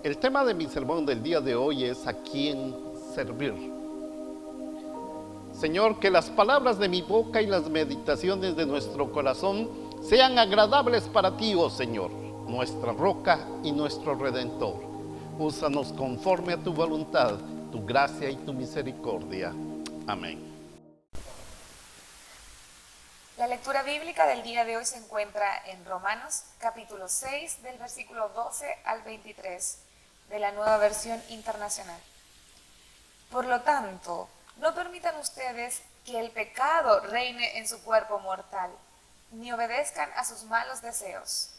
El tema de mi sermón del día de hoy es ¿a quién servir? Señor, que las palabras de mi boca y las meditaciones de nuestro corazón sean agradables para ti, oh Señor, nuestra roca y nuestro redentor. Úsanos conforme a tu voluntad, tu gracia y tu misericordia. Amén. La lectura bíblica del día de hoy se encuentra en Romanos capítulo 6 del versículo 12 al 23 de la Nueva Versión Internacional. Por lo tanto, no permitan ustedes que el pecado reine en su cuerpo mortal, ni obedezcan a sus malos deseos.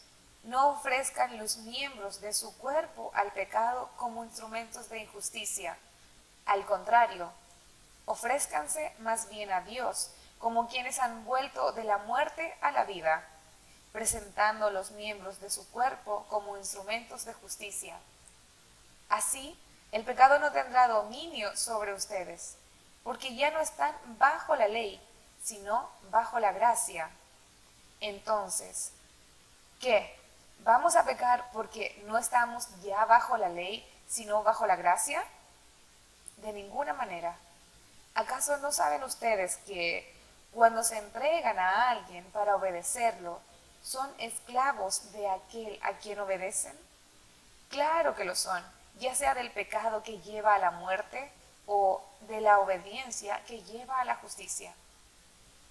No ofrezcan los miembros de su cuerpo al pecado como instrumentos de injusticia. Al contrario, ofrézcanse más bien a Dios como quienes han vuelto de la muerte a la vida, presentando los miembros de su cuerpo como instrumentos de justicia. Así, el pecado no tendrá dominio sobre ustedes, porque ya no están bajo la ley, sino bajo la gracia. Entonces, ¿qué? ¿Vamos a pecar porque no estamos ya bajo la ley, sino bajo la gracia? De ninguna manera. ¿Acaso no saben ustedes que cuando se entregan a alguien para obedecerlo, son esclavos de aquel a quien obedecen? Claro que lo son, ya sea del pecado que lleva a la muerte o de la obediencia que lleva a la justicia.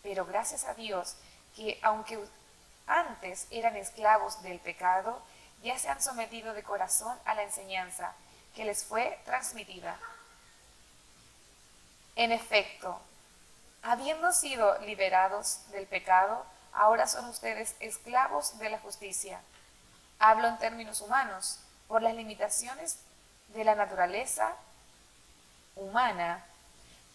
Pero gracias a Dios que aunque antes eran esclavos del pecado, ya se han sometido de corazón a la enseñanza que les fue transmitida. En efecto, habiendo sido liberados del pecado, ahora son ustedes esclavos de la justicia. Hablo en términos humanos, por las limitaciones de la naturaleza humana.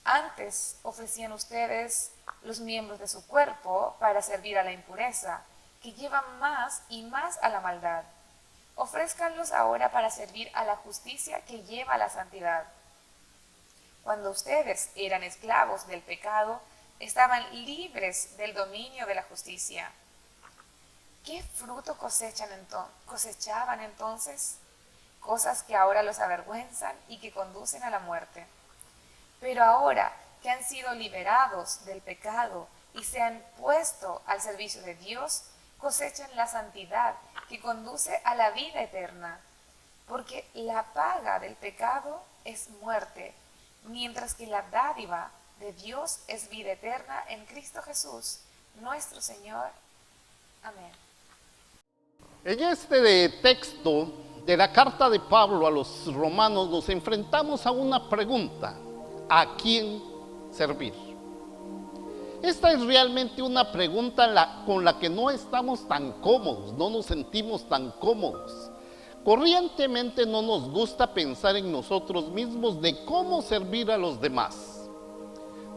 Antes ofrecían ustedes los miembros de su cuerpo para servir a la impureza, que llevan más y más a la maldad. Ofrézcanlos ahora para servir a la justicia que lleva a la santidad. Cuando ustedes eran esclavos del pecado, estaban libres del dominio de la justicia. ¿Qué fruto cosechaban entonces? Cosas que ahora los avergüenzan y que conducen a la muerte. Pero ahora que han sido liberados del pecado y se han puesto al servicio de Dios, cosechan la santidad que conduce a la vida eterna. Porque la paga del pecado es muerte, mientras que la dádiva de Dios es vida eterna en Cristo Jesús, nuestro Señor. Amén. En este texto de la carta de Pablo a los romanos nos enfrentamos a una pregunta: ¿a quién servir? Esta es realmente una pregunta con la que no estamos tan cómodos, no nos sentimos tan cómodos. Corrientemente no nos gusta pensar en nosotros mismos de cómo servir a los demás,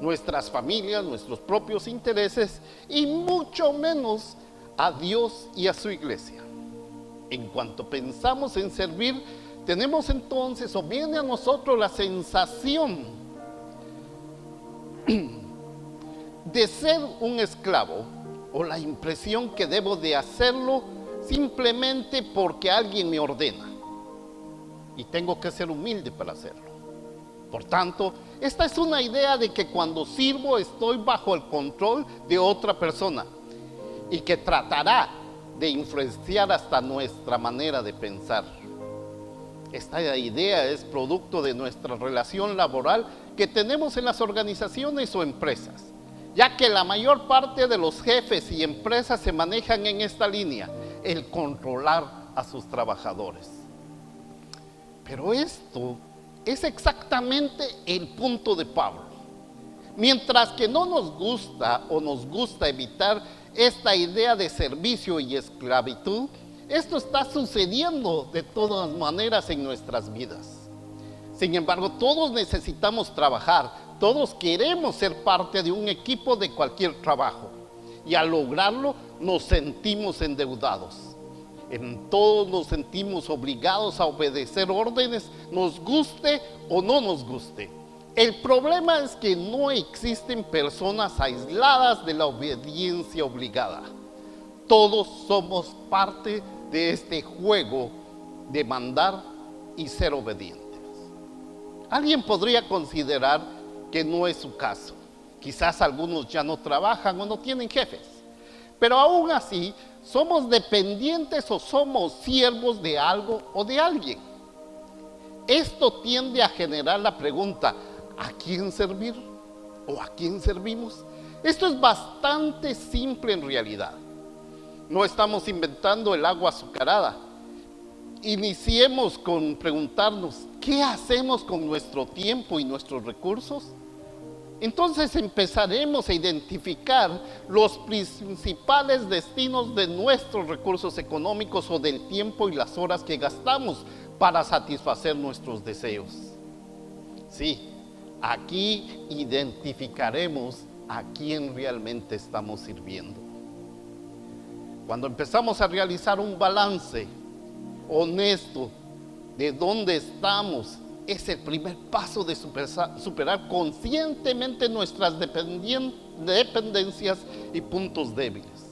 nuestras familias, nuestros propios intereses y mucho menos a Dios y a su iglesia. En cuanto pensamos en servir, tenemos entonces o viene a nosotros la sensación de ser un esclavo o la impresión que debo de hacerlo simplemente porque alguien me ordena y tengo que ser humilde para hacerlo. Por tanto, esta es una idea de que cuando sirvo estoy bajo el control de otra persona y que tratará de influenciar hasta nuestra manera de pensar. Esta idea es producto de nuestra relación laboral que tenemos en las organizaciones o empresas, ya que la mayor parte de los jefes y empresas se manejan en esta línea, el controlar a sus trabajadores. Pero esto es exactamente el punto de Pablo. Mientras que no nos gusta o nos gusta evitar esta idea de servicio y esclavitud, esto está sucediendo de todas maneras en nuestras vidas. Sin embargo, todos necesitamos trabajar, todos queremos ser parte de un equipo de cualquier trabajo y al lograrlo nos sentimos endeudados. En todos nos sentimos obligados a obedecer órdenes, nos guste o no nos guste. El problema es que no existen personas aisladas de la obediencia obligada. Todos somos parte de este juego de mandar y ser obedientes. Alguien podría considerar que no es su caso. Quizás algunos ya no trabajan o no tienen jefes. Pero aún así, somos dependientes o somos siervos de algo o de alguien. Esto tiende a generar la pregunta, ¿a quién servir? ¿O a quién servimos? Esto es bastante simple en realidad. No estamos inventando el agua azucarada. Iniciemos con preguntarnos, ¿qué hacemos con nuestro tiempo y nuestros recursos? Entonces empezaremos a identificar los principales destinos de nuestros recursos económicos o del tiempo y las horas que gastamos para satisfacer nuestros deseos. Sí, aquí identificaremos a quién realmente estamos sirviendo. Cuando empezamos a realizar un balance honesto de dónde estamos, es el primer paso de superar conscientemente nuestras dependencias y puntos débiles.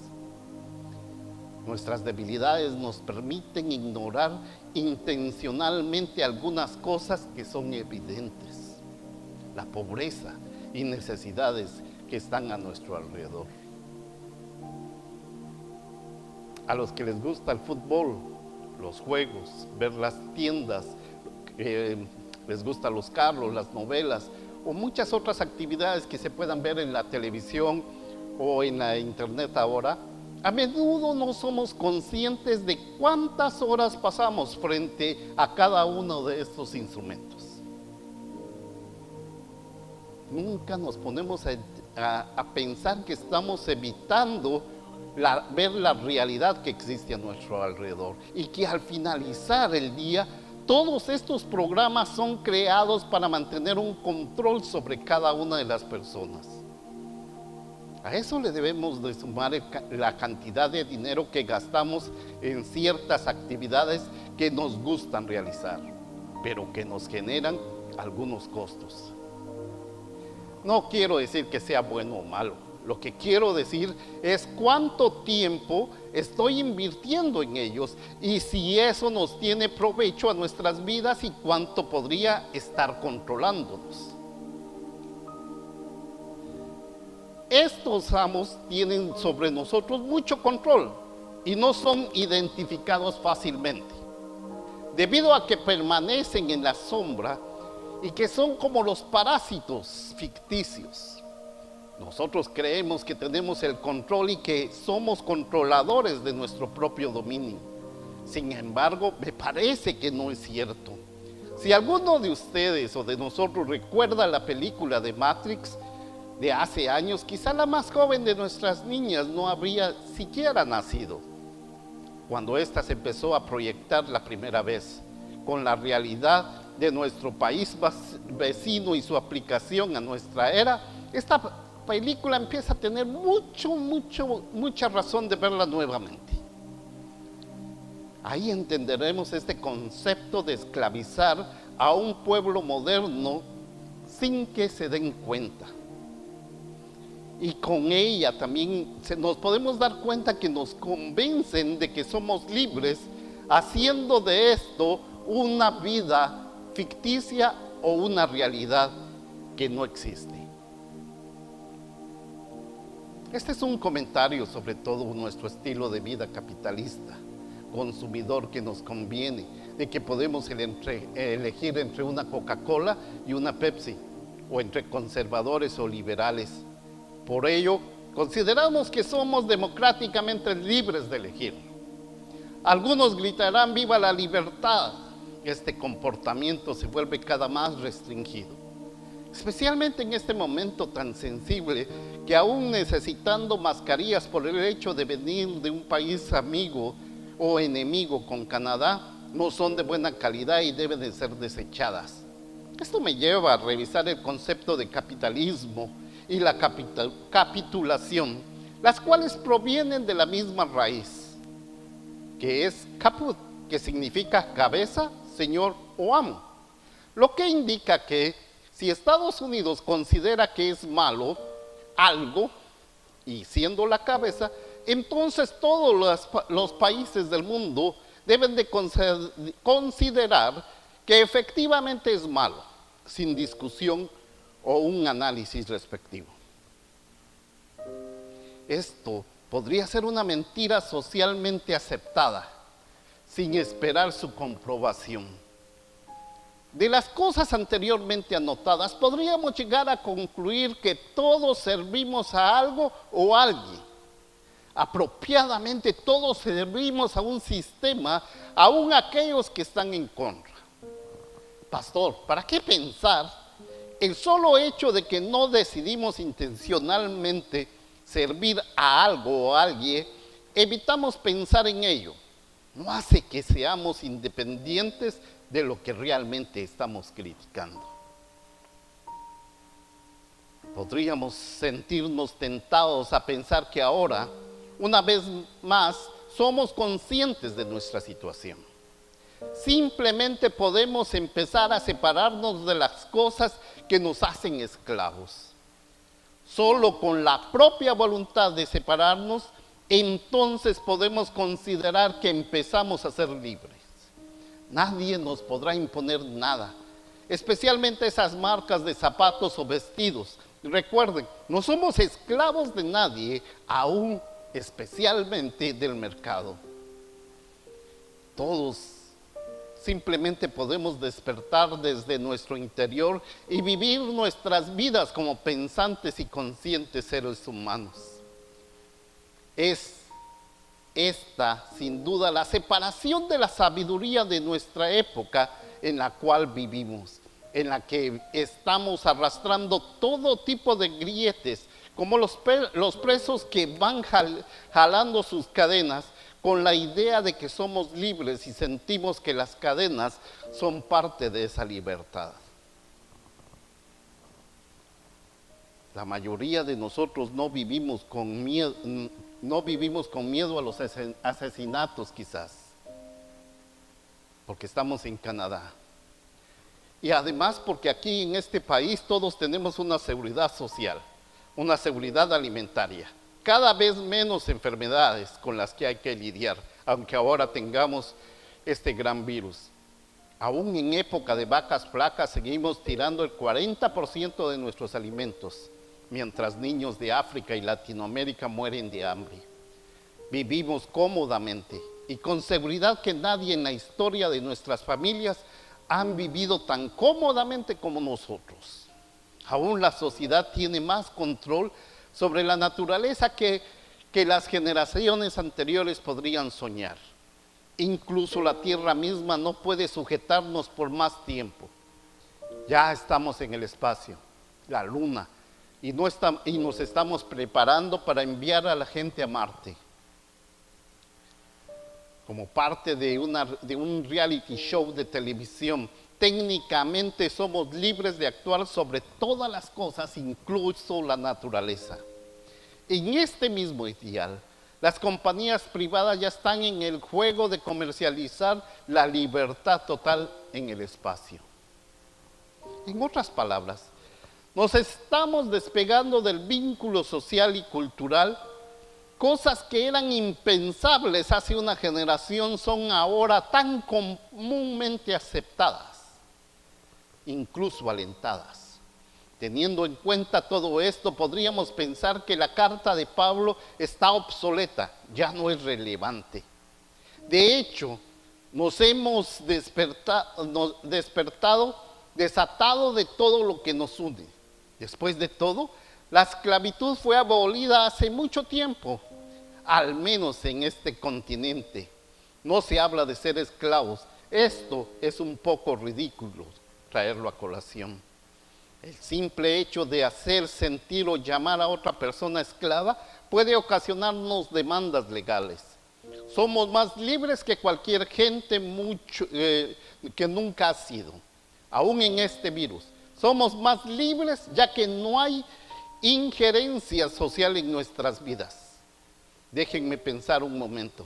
Nuestras debilidades nos permiten ignorar intencionalmente algunas cosas que son evidentes, la pobreza y necesidades que están a nuestro alrededor. A los que les gusta el fútbol, los juegos, ver las tiendas, les gustan los carros, las novelas o muchas otras actividades que se puedan ver en la televisión o en la internet ahora, a menudo no somos conscientes de cuántas horas pasamos frente a cada uno de estos instrumentos. Nunca nos ponemos a pensar que estamos evitando ver la realidad que existe a nuestro alrededor y que al finalizar el día, todos estos programas son creados para mantener un control sobre cada una de las personas. A eso le debemos de sumar la cantidad de dinero que gastamos en ciertas actividades que nos gustan realizar, pero que nos generan algunos costos. No quiero decir que sea bueno o malo. Lo que quiero decir es cuánto tiempo estoy invirtiendo en ellos y si eso nos tiene provecho a nuestras vidas y cuánto podría estar controlándonos. Estos amos tienen sobre nosotros mucho control y no son identificados fácilmente, debido a que permanecen en la sombra y que son como los parásitos ficticios. Nosotros creemos que tenemos el control y que somos controladores de nuestro propio dominio. Sin embargo, me parece que no es cierto. Si alguno de ustedes o de nosotros recuerda la película de Matrix de hace años, quizá la más joven de nuestras niñas no habría siquiera nacido cuando ésta se empezó a proyectar la primera vez, con la realidad de nuestro país vecino y su aplicación a nuestra era. Esta película empieza a tener mucha razón de verla nuevamente. Ahí entenderemos este concepto de esclavizar a un pueblo moderno sin que se den cuenta. Y con ella también nos podemos dar cuenta que nos convencen de que somos libres, haciendo de esto una vida ficticia o una realidad que no existe. Este es un comentario sobre todo nuestro estilo de vida capitalista, consumidor que nos conviene, de que podemos elegir entre una Coca-Cola y una Pepsi, o entre conservadores o liberales. Por ello, consideramos que somos democráticamente libres de elegir. Algunos gritarán ¡viva la libertad! Este comportamiento se vuelve cada más restringido, especialmente en este momento tan sensible que aún necesitando mascarillas por el hecho de venir de un país amigo o enemigo con Canadá, no son de buena calidad y deben de ser desechadas. Esto me lleva a revisar el concepto de capitalismo y la capitulación, las cuales provienen de la misma raíz, que es caput, que significa cabeza, señor o amo, lo que indica que si Estados Unidos considera que es malo algo, y siendo la cabeza, entonces todos los países del mundo deben de considerar que efectivamente es malo, sin discusión o un análisis respectivo. Esto podría ser una mentira socialmente aceptada, sin esperar su comprobación. De las cosas anteriormente anotadas, podríamos llegar a concluir que todos servimos a algo o a alguien. Apropiadamente todos servimos a un sistema, aun aquellos que están en contra. Pastor, ¿para qué pensar? El solo hecho de que no decidimos intencionalmente servir a algo o a alguien, evitamos pensar en ello. No hace que seamos independientes de lo que realmente estamos criticando. Podríamos sentirnos tentados a pensar que ahora, una vez más, somos conscientes de nuestra situación. Simplemente podemos empezar a separarnos de las cosas que nos hacen esclavos. Solo con la propia voluntad de separarnos, entonces podemos considerar que empezamos a ser libres. Nadie nos podrá imponer nada, especialmente esas marcas de zapatos o vestidos. Recuerden, no somos esclavos de nadie, aún especialmente del mercado. Todos simplemente podemos despertar desde nuestro interior y vivir nuestras vidas como pensantes y conscientes seres humanos. Es esta, sin duda, la separación de la sabiduría de nuestra época en la cual vivimos, en la que estamos arrastrando todo tipo de grietes, como los presos que van jalando sus cadenas con la idea de que somos libres y sentimos que las cadenas son parte de esa libertad. La mayoría de nosotros no vivimos con miedo a los asesinatos quizás, porque estamos en Canadá. Y además porque aquí en este país todos tenemos una seguridad social, una seguridad alimentaria. Cada vez menos enfermedades con las que hay que lidiar, aunque ahora tengamos este gran virus. Aún en época de vacas flacas seguimos tirando el 40% de nuestros alimentos, mientras niños de África y Latinoamérica mueren de hambre. Vivimos cómodamente y con seguridad que nadie en la historia de nuestras familias han vivido tan cómodamente como nosotros. Aún la sociedad tiene más control sobre la naturaleza que las generaciones anteriores podrían soñar. Incluso la tierra misma no puede sujetarnos por más tiempo. Ya estamos en el espacio, la luna, y nos estamos preparando para enviar a la gente a Marte. Como parte de un reality show de televisión, técnicamente somos libres de actuar sobre todas las cosas, incluso la naturaleza. En este mismo ideal, las compañías privadas ya están en el juego de comercializar la libertad total en el espacio. En otras palabras, nos estamos despegando del vínculo social y cultural. Cosas que eran impensables hace una generación son ahora tan comúnmente aceptadas, incluso alentadas. Teniendo en cuenta todo esto, podríamos pensar que la carta de Pablo está obsoleta, ya no es relevante. De hecho, nos hemos desatado de todo lo que nos une. Después de todo, la esclavitud fue abolida hace mucho tiempo, al menos en este continente. No se habla de ser esclavos. Esto es un poco ridículo traerlo a colación. El simple hecho de hacer sentir o llamar a otra persona esclava puede ocasionarnos demandas legales. Somos más libres que cualquier gente que nunca ha sido, aún en este virus. Somos más libres ya que no hay injerencia social en nuestras vidas. Déjenme pensar un momento.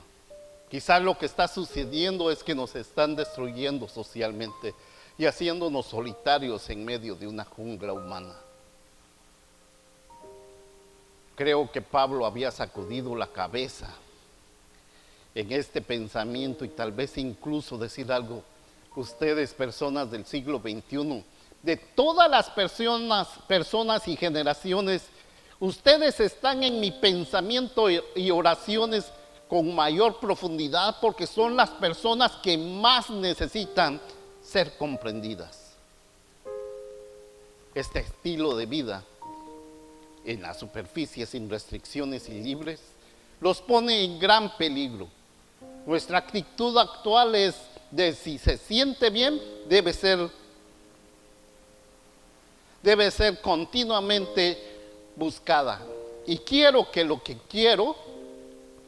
Quizás lo que está sucediendo es que nos están destruyendo socialmente y haciéndonos solitarios en medio de una jungla humana. Creo que Pablo había sacudido la cabeza en este pensamiento y tal vez incluso decir algo ustedes personas del siglo XXI, de todas las personas y generaciones, ustedes están en mi pensamiento y oraciones con mayor profundidad porque son las personas que más necesitan ser comprendidas. Este estilo de vida en la superficie sin restricciones y libres los pone en gran peligro. Nuestra actitud actual es de si se siente bien, debe ser continuamente buscada. Y quiero que lo que quiero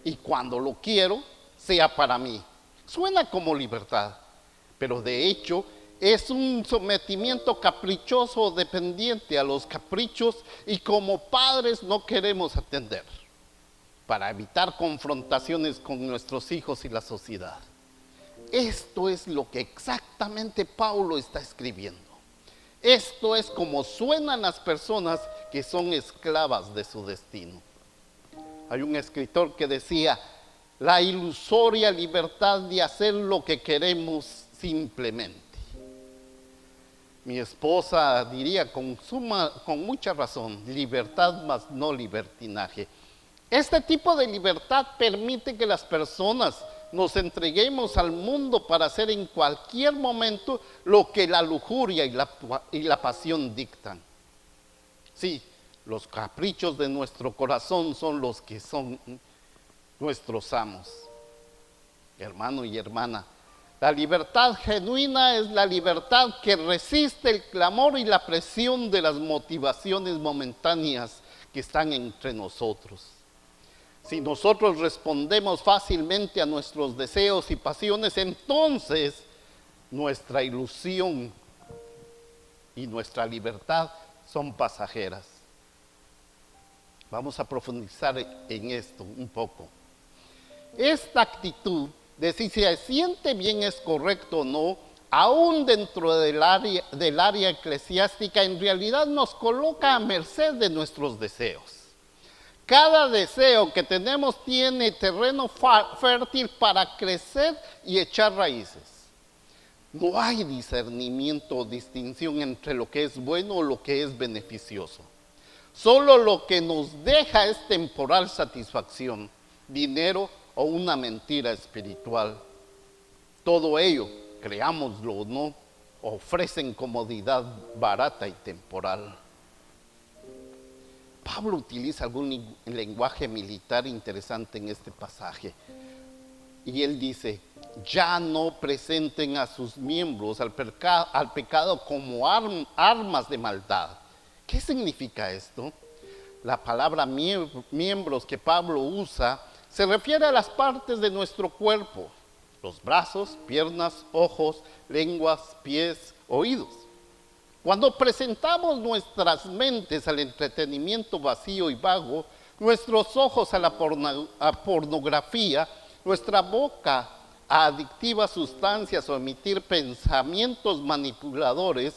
y cuando lo quiero sea para mí. Suena como libertad, pero de hecho es un sometimiento caprichoso dependiente a los caprichos y como padres no queremos atender para evitar confrontaciones con nuestros hijos y la sociedad. Esto es lo que exactamente Pablo está escribiendo. Esto es como suenan las personas que son esclavas de su destino. Hay un escritor que decía, la ilusoria libertad de hacer lo que queremos simplemente. Mi esposa diría con mucha razón, libertad más no libertinaje. Este tipo de libertad permite que las personas nos entreguemos al mundo para hacer en cualquier momento lo que la lujuria y la pasión dictan. Sí, los caprichos de nuestro corazón son los que son nuestros amos. Hermano y hermana, la libertad genuina es la libertad que resiste el clamor y la presión de las motivaciones momentáneas que están entre nosotros. Si nosotros respondemos fácilmente a nuestros deseos y pasiones, entonces nuestra ilusión y nuestra libertad son pasajeras. Vamos a profundizar en esto un poco. Esta actitud de si se siente bien es correcto o no, aún dentro del área eclesiástica, en realidad nos coloca a merced de nuestros deseos. Cada deseo que tenemos tiene terreno fértil para crecer y echar raíces. No hay discernimiento o distinción entre lo que es bueno o lo que es beneficioso. Solo lo que nos deja es temporal satisfacción, dinero o una mentira espiritual. Todo ello, creámoslo o no, ofrecen comodidad barata y temporal. Pablo utiliza algún lenguaje militar interesante en este pasaje. Y él dice, ya no presenten a sus miembros al pecado como armas de maldad. ¿Qué significa esto? La palabra miembros que Pablo usa se refiere a las partes de nuestro cuerpo, los brazos, piernas, ojos, lenguas, pies, oídos. Cuando presentamos nuestras mentes al entretenimiento vacío y vago, nuestros ojos a la pornografía, nuestra boca a adictivas sustancias o emitir pensamientos manipuladores,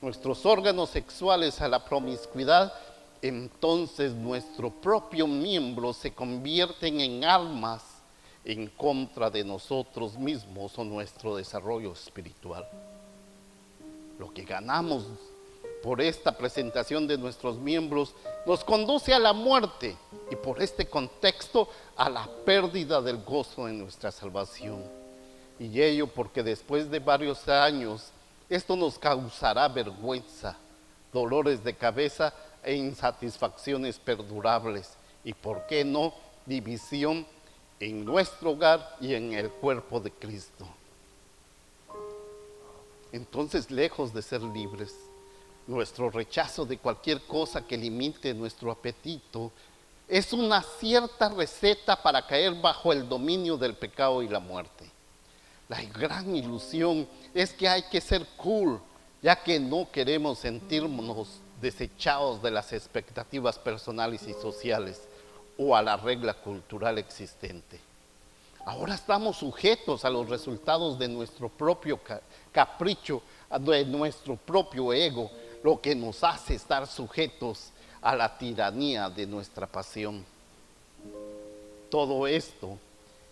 nuestros órganos sexuales a la promiscuidad, entonces nuestro propio miembro se convierten en armas en contra de nosotros mismos o nuestro desarrollo espiritual. Lo que ganamos por esta presentación de nuestros miembros nos conduce a la muerte y por este contexto a la pérdida del gozo de nuestra salvación. Y ello porque después de varios años esto nos causará vergüenza, dolores de cabeza e insatisfacciones perdurables y, ¿por qué no?, división en nuestro hogar y en el cuerpo de Cristo. Entonces, lejos de ser libres, nuestro rechazo de cualquier cosa que limite nuestro apetito es una cierta receta para caer bajo el dominio del pecado y la muerte. La gran ilusión es que hay que ser cool, ya que no queremos sentirnos desechados de las expectativas personales y sociales o a la regla cultural existente. Ahora estamos sujetos a los resultados de nuestro propio capricho, de nuestro propio ego, lo que nos hace estar sujetos a la tiranía de nuestra pasión. Todo esto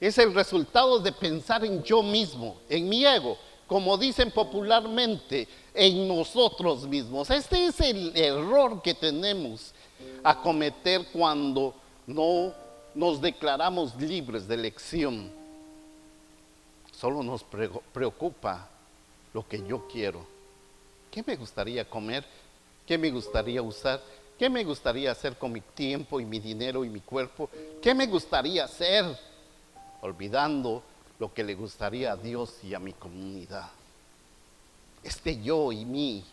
es el resultado de pensar en yo mismo, en mi ego, como dicen popularmente, en nosotros mismos. Este es el error que tenemos a cometer cuando no nos declaramos libres de elección. Solo nos preocupa lo que yo quiero. ¿Qué me gustaría comer? ¿Qué me gustaría usar? ¿Qué me gustaría hacer con mi tiempo y mi dinero y mi cuerpo? ¿Qué me gustaría hacer? Olvidando lo que le gustaría a Dios y a mi comunidad. Este yo y mi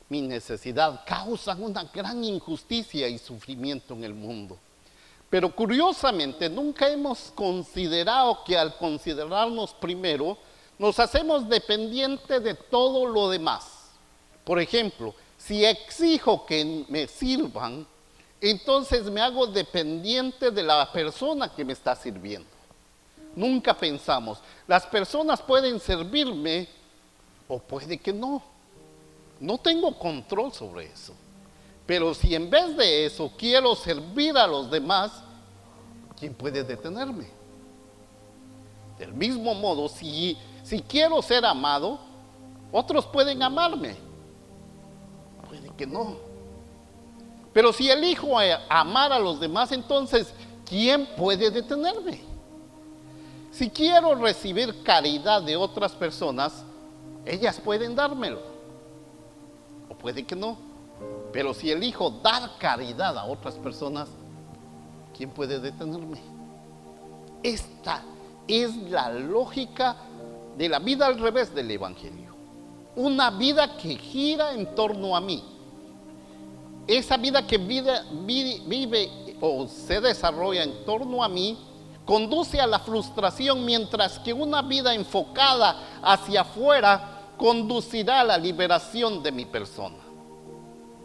necesidad causan una gran injusticia y sufrimiento en el mundo. Pero curiosamente nunca hemos considerado que al considerarnos primero, nos hacemos dependientes de todo lo demás. Por ejemplo, si exijo que me sirvan, entonces me hago dependiente de la persona que me está sirviendo. Nunca pensamos, las personas pueden servirme o puede que no. No tengo control sobre eso. Pero si en vez de eso quiero servir a los demás, ¿quién puede detenerme? Del mismo modo, si quiero ser amado, otros pueden amarme. Puede que no. Pero si elijo amar a los demás, entonces, ¿quién puede detenerme? Si quiero recibir caridad de otras personas, ellas pueden dármelo. O puede que no. Pero si elijo dar caridad a otras personas, ¿quién puede detenerme? Esta es la lógica de la vida al revés del Evangelio. Una vida que gira en torno a mí. Esa vida que vive o se desarrolla en torno a mí, conduce a la frustración, mientras que una vida enfocada hacia afuera conducirá a la liberación de mi persona.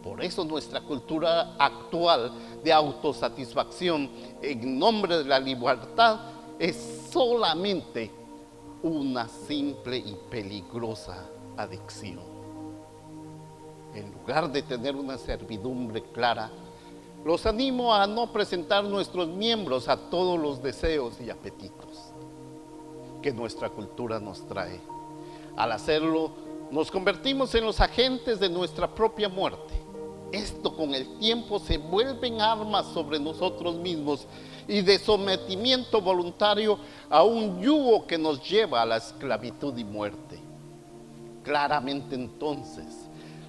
Por eso nuestra cultura actual de autosatisfacción en nombre de la libertad es solamente una simple y peligrosa adicción. En lugar de tener una servidumbre clara, los animo a no presentar nuestros miembros a todos los deseos y apetitos que nuestra cultura nos trae. Al hacerlo, nos convertimos en los agentes de nuestra propia muerte. Esto con el tiempo se vuelven armas sobre nosotros mismos y de sometimiento voluntario a un yugo que nos lleva a la esclavitud y muerte. Claramente entonces,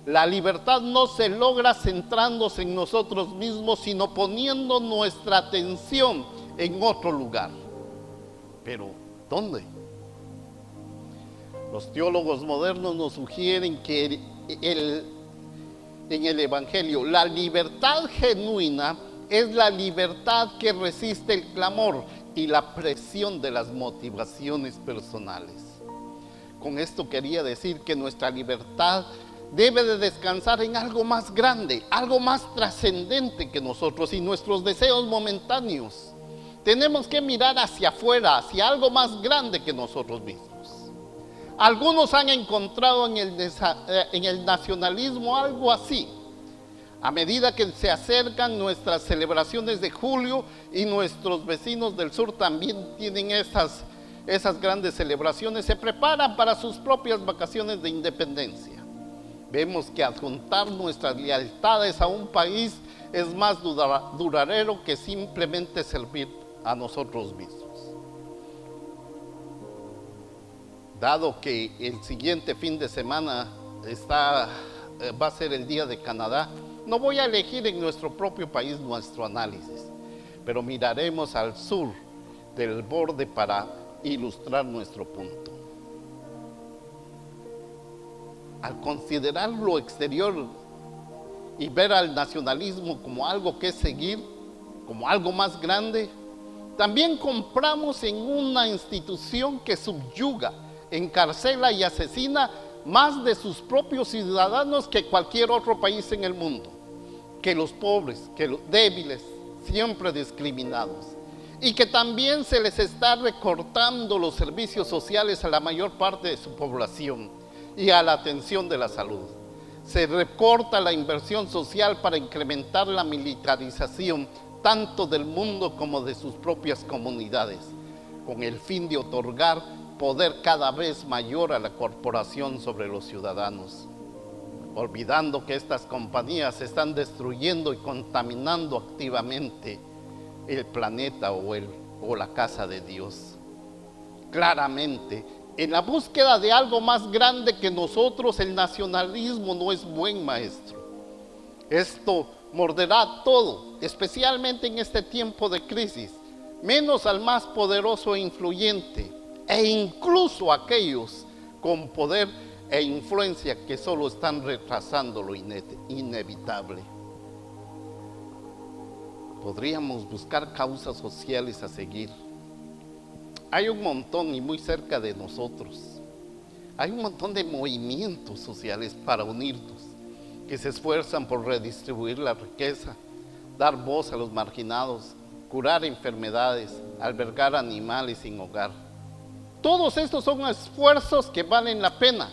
la libertad no se logra centrándose en nosotros mismos, sino poniendo nuestra atención en otro lugar. Pero, ¿dónde? Los teólogos modernos nos sugieren que en el Evangelio, la libertad genuina es la libertad que resiste el clamor y la presión de las motivaciones personales. Con esto quería decir que nuestra libertad debe de descansar en algo más grande, algo más trascendente que nosotros y nuestros deseos momentáneos. Tenemos que mirar hacia afuera, hacia algo más grande que nosotros mismos. Algunos han encontrado en el nacionalismo algo así. A medida que se acercan nuestras celebraciones de julio y nuestros vecinos del sur también tienen esas grandes celebraciones, se preparan para sus propias vacaciones de independencia. Vemos que adjuntar nuestras lealtades a un país es más duradero que simplemente servir a nosotros mismos. Dado que el siguiente fin de semana va a ser el Día de Canadá, no voy a elegir en nuestro propio país nuestro análisis, pero miraremos al sur del borde para ilustrar nuestro punto. Al considerar lo exterior y ver al nacionalismo como algo que seguir, como algo más grande, también compramos en una institución que subyuga, encarcela y asesina más de sus propios ciudadanos que cualquier otro país en el mundo, que los pobres, que los débiles, siempre discriminados, y que también se les está recortando los servicios sociales a la mayor parte de su población y a la atención de la salud. Se recorta la inversión social para incrementar la militarización tanto del mundo como de sus propias comunidades, con el fin de otorgar poder cada vez mayor a la corporación sobre los ciudadanos, olvidando que estas compañías están destruyendo y contaminando activamente el planeta o la casa de Dios. Claramente, en la búsqueda de algo más grande que nosotros, el nacionalismo no es buen maestro. Esto morderá todo, especialmente en este tiempo de crisis, menos al más poderoso e influyente, e incluso aquellos con poder e influencia que solo están retrasando lo inevitable. Podríamos buscar causas sociales a seguir. Hay un montón, y muy cerca de nosotros, hay un montón de movimientos sociales para unirnos, que se esfuerzan por redistribuir la riqueza, dar voz a los marginados, curar enfermedades, albergar animales sin hogar. Todos estos son esfuerzos que valen la pena,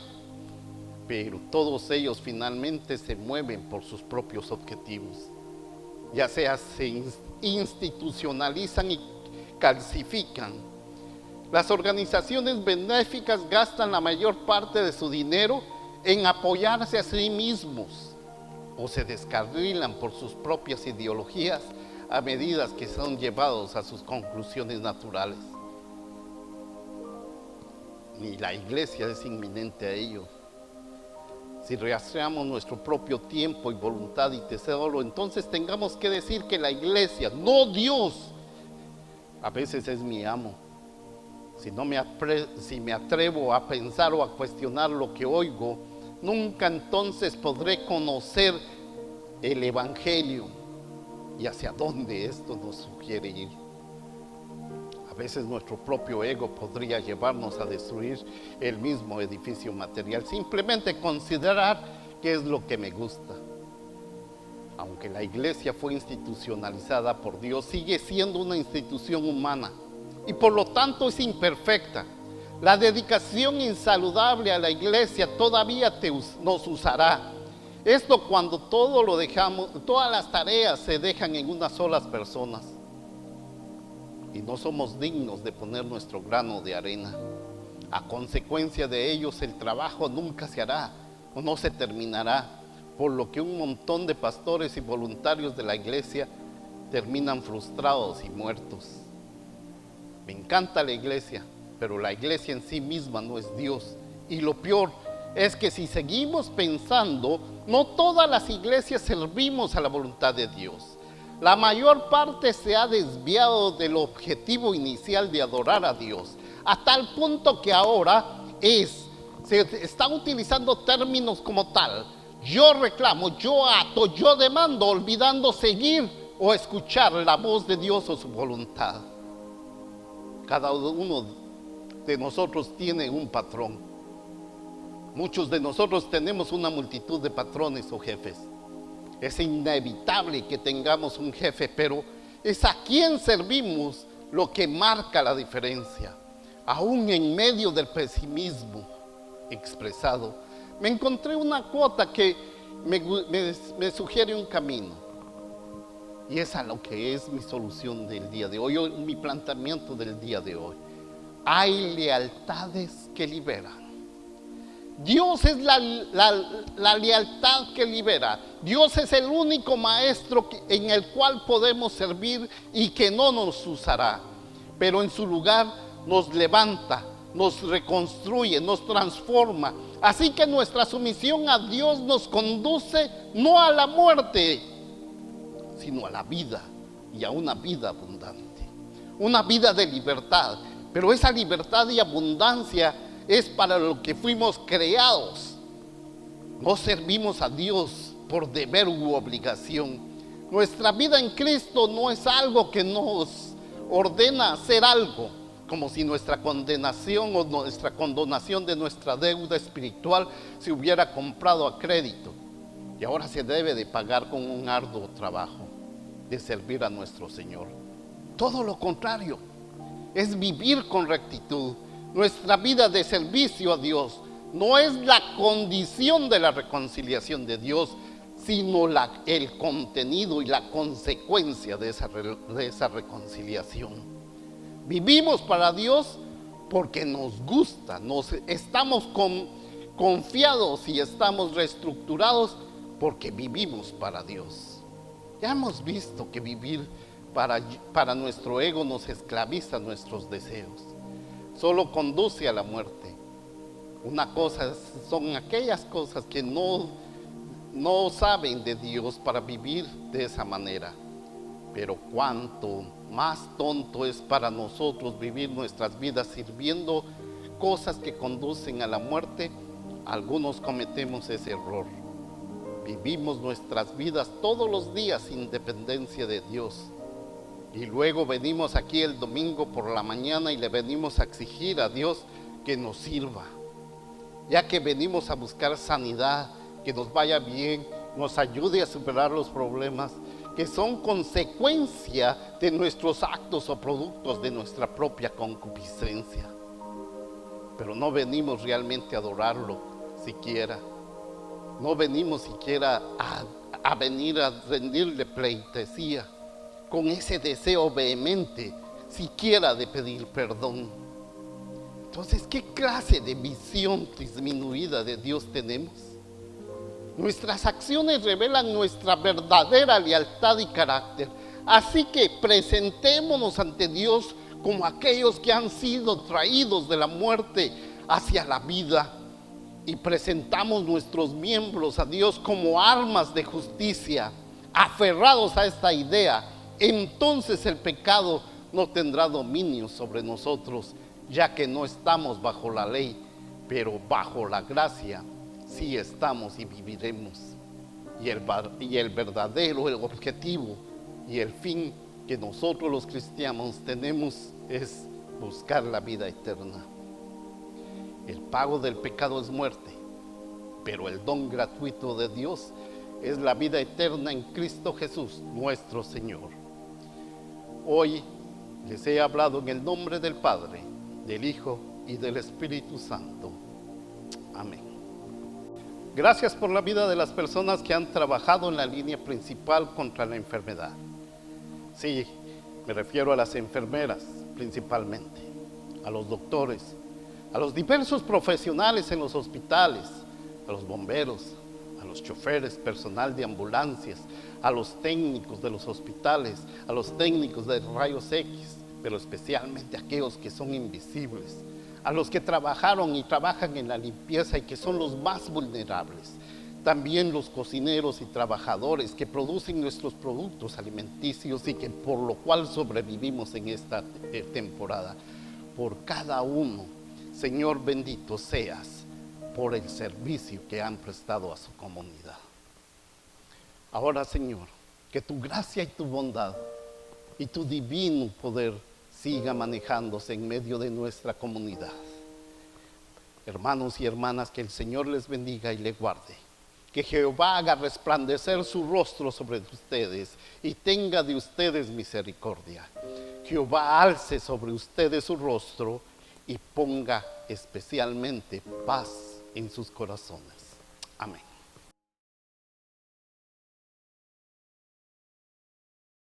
pero todos ellos finalmente se mueven por sus propios objetivos. Ya sea se institucionalizan y calcifican. Las organizaciones benéficas gastan la mayor parte de su dinero en apoyarse a sí mismos o se descarrilan por sus propias ideologías a medida que son llevados a sus conclusiones naturales. Ni la iglesia es inminente a ello. Si rastreamos nuestro propio tiempo y voluntad y tesoro, entonces tengamos que decir que la iglesia, no Dios, a veces es mi amo. Si me atrevo a pensar o a cuestionar lo que oigo, nunca entonces podré conocer el Evangelio y hacia dónde esto nos sugiere ir. A veces nuestro propio ego podría llevarnos a destruir el mismo edificio material, simplemente considerar qué es lo que me gusta. Aunque la iglesia fue institucionalizada por Dios, sigue siendo una institución humana y por lo tanto es imperfecta. La dedicación insaludable a la iglesia todavía nos usará. Esto cuando todas las tareas se dejan en unas solas personas y no somos dignos de poner nuestro grano de arena. A consecuencia de ellos, el trabajo nunca se hará o no se terminará, por lo que un montón de pastores y voluntarios de la iglesia terminan frustrados y muertos. Me encanta la iglesia, pero la iglesia en sí misma no es Dios. Y lo peor es que si seguimos pensando, no todas las iglesias servimos a la voluntad de Dios. La mayor parte se ha desviado del objetivo inicial de adorar a Dios, a tal punto que ahora se están utilizando términos como tal: yo reclamo, yo ato, yo demando, olvidando seguir o escuchar la voz de Dios o su voluntad. Cada uno de nosotros tiene un patrón. Muchos de nosotros tenemos una multitud de patrones o jefes. Es inevitable que tengamos un jefe, pero es a quien servimos lo que marca la diferencia. Aún en medio del pesimismo expresado, me encontré una cuota que me sugiere un camino. Y es a lo que es mi solución del día de hoy, mi planteamiento del día de hoy. Hay lealtades que liberan. Dios es la lealtad que libera. Dios es el único maestro en el cual podemos servir y que no nos usará, pero en su lugar nos levanta, nos reconstruye, nos transforma. Así que nuestra sumisión a Dios nos conduce no a la muerte, sino a la vida, y a una vida abundante, una vida de libertad. Pero esa libertad y abundancia es para lo que fuimos creados. No servimos a Dios por deber u obligación. Nuestra vida en Cristo no es algo que nos ordena hacer algo, como si nuestra condenación o nuestra condonación de nuestra deuda espiritual se hubiera comprado a crédito y ahora se debe de pagar con un arduo trabajo de servir a nuestro Señor. Todo lo contrario, es vivir con rectitud. Nuestra vida de servicio a Dios no es la condición de la reconciliación de Dios, sino el contenido y la consecuencia de esa reconciliación. Vivimos para Dios porque nos gusta, estamos confiados y estamos reestructurados porque vivimos para Dios. Ya hemos visto que vivir para nuestro ego nos esclaviza nuestros deseos. Solo conduce a la muerte. Una cosa son aquellas cosas que no saben de Dios para vivir de esa manera. Pero cuánto más tonto es para nosotros vivir nuestras vidas sirviendo cosas que conducen a la muerte. Algunos cometemos ese error. Vivimos nuestras vidas todos los días sin dependencia de Dios. Y luego venimos aquí el domingo por la mañana y le venimos a exigir a Dios que nos sirva. Ya que venimos a buscar sanidad, que nos vaya bien, nos ayude a superar los problemas que son consecuencia de nuestros actos o productos de nuestra propia concupiscencia. Pero no venimos realmente a adorarlo siquiera. No venimos siquiera a venir a rendirle pleitesía con ese deseo vehemente siquiera de pedir perdón. Entonces, ¿qué clase de visión disminuida de Dios tenemos? Nuestras acciones revelan nuestra verdadera lealtad y carácter. Así que presentémonos ante Dios como aquellos que han sido traídos de la muerte hacia la vida. Y presentamos nuestros miembros a Dios como armas de justicia, aferrados a esta idea. Entonces el pecado no tendrá dominio sobre nosotros, ya que no estamos bajo la ley, pero bajo la gracia sí estamos y viviremos. Y el verdadero objetivo y el fin que nosotros los cristianos tenemos es buscar la vida eterna. El pago del pecado es muerte, pero el don gratuito de Dios es la vida eterna en Cristo Jesús, nuestro Señor. Hoy les he hablado en el nombre del Padre, del Hijo y del Espíritu Santo. Amén. Gracias por la vida de las personas que han trabajado en la línea principal contra la enfermedad. Sí, me refiero a las enfermeras principalmente, a los doctores, a los diversos profesionales en los hospitales, a los bomberos, a los choferes, personal de ambulancias, a los técnicos de los hospitales, a los técnicos de rayos X, pero especialmente a aquellos que son invisibles, a los que trabajaron y trabajan en la limpieza y que son los más vulnerables. También los cocineros y trabajadores que producen nuestros productos alimenticios y que por lo cual sobrevivimos en esta temporada. Por cada uno, Señor, bendito seas por el servicio que han prestado a su comunidad. Ahora, Señor, que tu gracia y tu bondad y tu divino poder siga manejándose en medio de nuestra comunidad. Hermanos y hermanas, que el Señor les bendiga y les guarde. Que Jehová haga resplandecer su rostro sobre ustedes y tenga de ustedes misericordia. Jehová alce sobre ustedes su rostro y ponga especialmente paz en sus corazones. Amén.